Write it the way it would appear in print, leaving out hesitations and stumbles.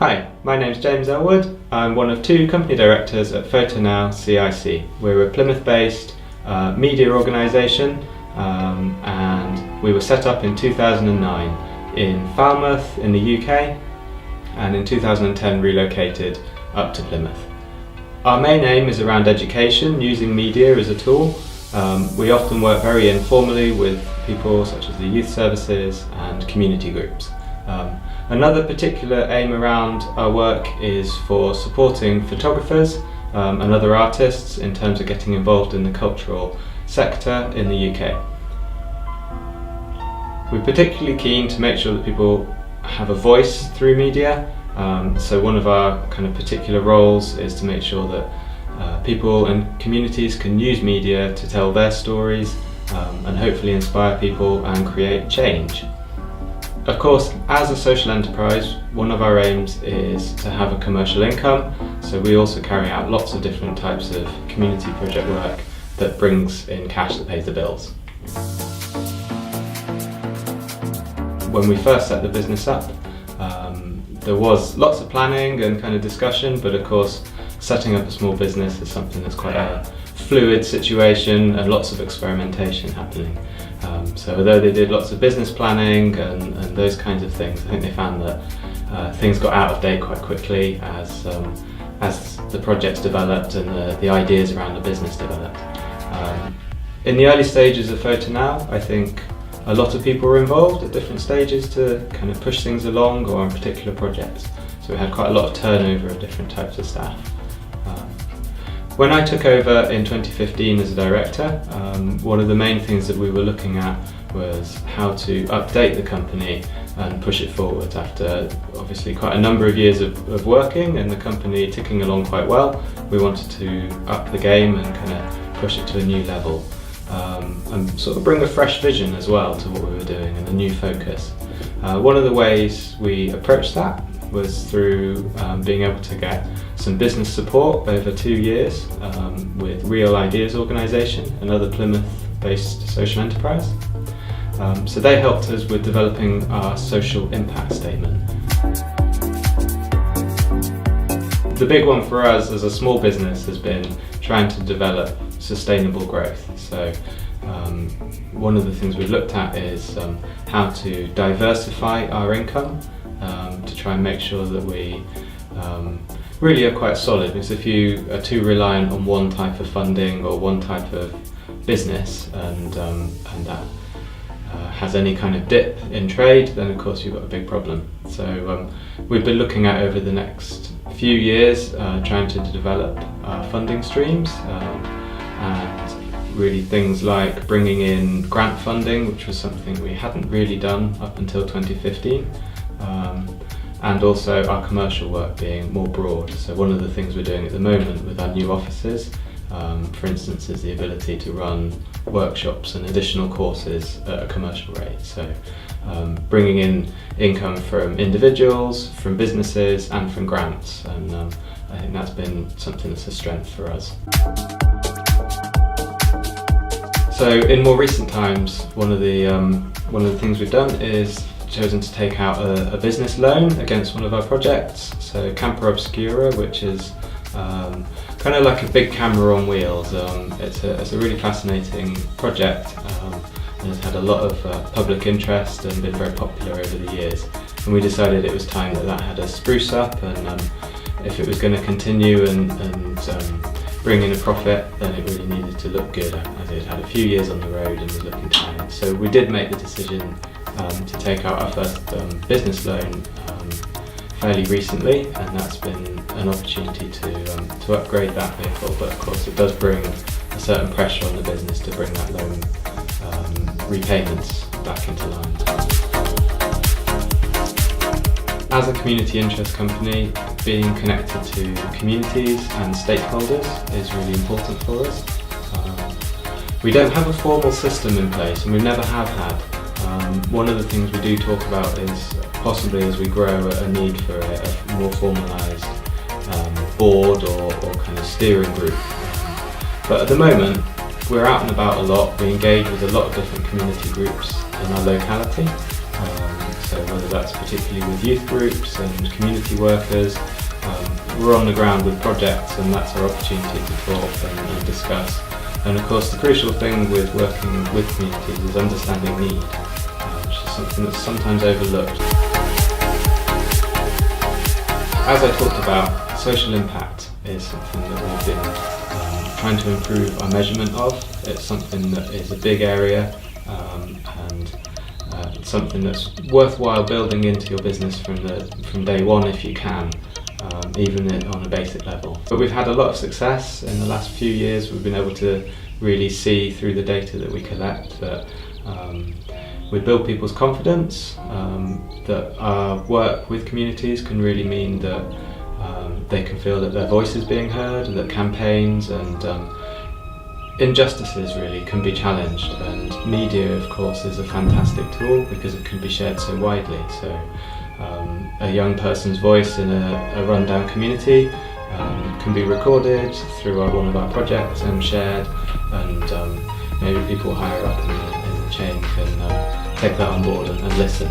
Hi, my name's James Ellwood. I'm one of two company directors at Fotonow YouACE. We're a Plymouth-based media organisation and we were set up in 2009 in Falmouth in the UK and in 2010 relocated up to Plymouth. Our main aim is around education, using media as a tool. We often work very informally with people such as the youth services and community groups. Another particular aim around our work is for supporting photographers and other artists in terms of getting involved in the cultural sector in the UK. We're particularly keen to make sure that people have a voice through media, so one of our kind of particular roles is to make sure that people and communities can use media to tell their stories and hopefully inspire people and create change. Of course, as a social enterprise, one of our aims is to have a commercial income, so we also carry out lots of different types of community project work that brings in cash that pays the bills. When we first set the business up, there was lots of planning and kind of discussion, but of course setting up a small business is something that's quite a fluid situation and lots of experimentation happening. So although they did lots of business planning and those kinds of things, I think they found that things got out of date quite quickly as the projects developed and the ideas around the business developed. In the early stages of Fotonow, I think a lot of people were involved at different stages to kind of push things along or on particular projects. So we had quite a lot of turnover of different types of staff. When I took over in 2015 as a director, one of the main things that we were looking at was how to update the company and push it forward after obviously quite a number of years of working and the company ticking along quite well. We wanted to up the game and kind of push it to a new level and sort of bring a fresh vision as well to what we were doing and a new focus. One of the ways we approached that was through being able to get some business support over 2 years with Real Ideas organisation, another Plymouth-based social enterprise. So they helped us with developing our social impact statement. The big one for us as a small business has been trying to develop sustainable growth. So one of the things we've looked at is how to diversify our income to try and make sure that we really are quite solid, because if you are too reliant on one type of funding or one type of business and that has any kind of dip in trade, then of course you've got a big problem. So we've been looking at over the next few years trying to develop funding streams and really things like bringing in grant funding, which was something we hadn't really done up until 2015. And also our commercial work being more broad. So one of the things we're doing at the moment with our new offices, for instance, is the ability to run workshops and additional courses at a commercial rate. So bringing in income from individuals, from businesses and from grants, and I think that's been something that's a strength for us. So in more recent times, one of the things we've done is chosen to take out a business loan against one of our projects. So Camper Obscura, which is kind of like a big camera on wheels. It's a really fascinating project and has had a lot of public interest and been very popular over the years. And we decided it was time that had a spruce up, and if it was going to continue and bring in a profit, then it really needed to look good, as it had a few years on the road and was looking tired. So we did make the decision to take out our first business loan fairly recently, and that's been an opportunity to upgrade that vehicle, but of course it does bring a certain pressure on the business to bring that loan repayments back into line. As a community interest company, being connected to communities and stakeholders is really important for us. We don't have a formal system in place, and we never have had. One of the things we do talk about is possibly as we grow a need for a more formalised board or kind of steering group. But at the moment we're out and about a lot, we engage with a lot of different community groups in our locality. So whether that's particularly with youth groups and community workers. We're on the ground with projects, and that's our opportunity to talk and discuss. And of course the crucial thing with working with communities is understanding need, which is something that's sometimes overlooked. As I talked about, social impact is something that we've been trying to improve our measurement of. It's something that is a big area, and it's something that's worthwhile building into your business from day one if you can. Even on a basic level. But we've had a lot of success in the last few years. We've been able to really see through the data that we collect that we build people's confidence, that our work with communities can really mean that they can feel that their voice is being heard, that campaigns and injustices really can be challenged, and media of course is a fantastic tool because it can be shared so widely. So a young person's voice in a rundown community can be recorded through one of our projects and shared, and maybe people higher up in the chain can take that on board and listen.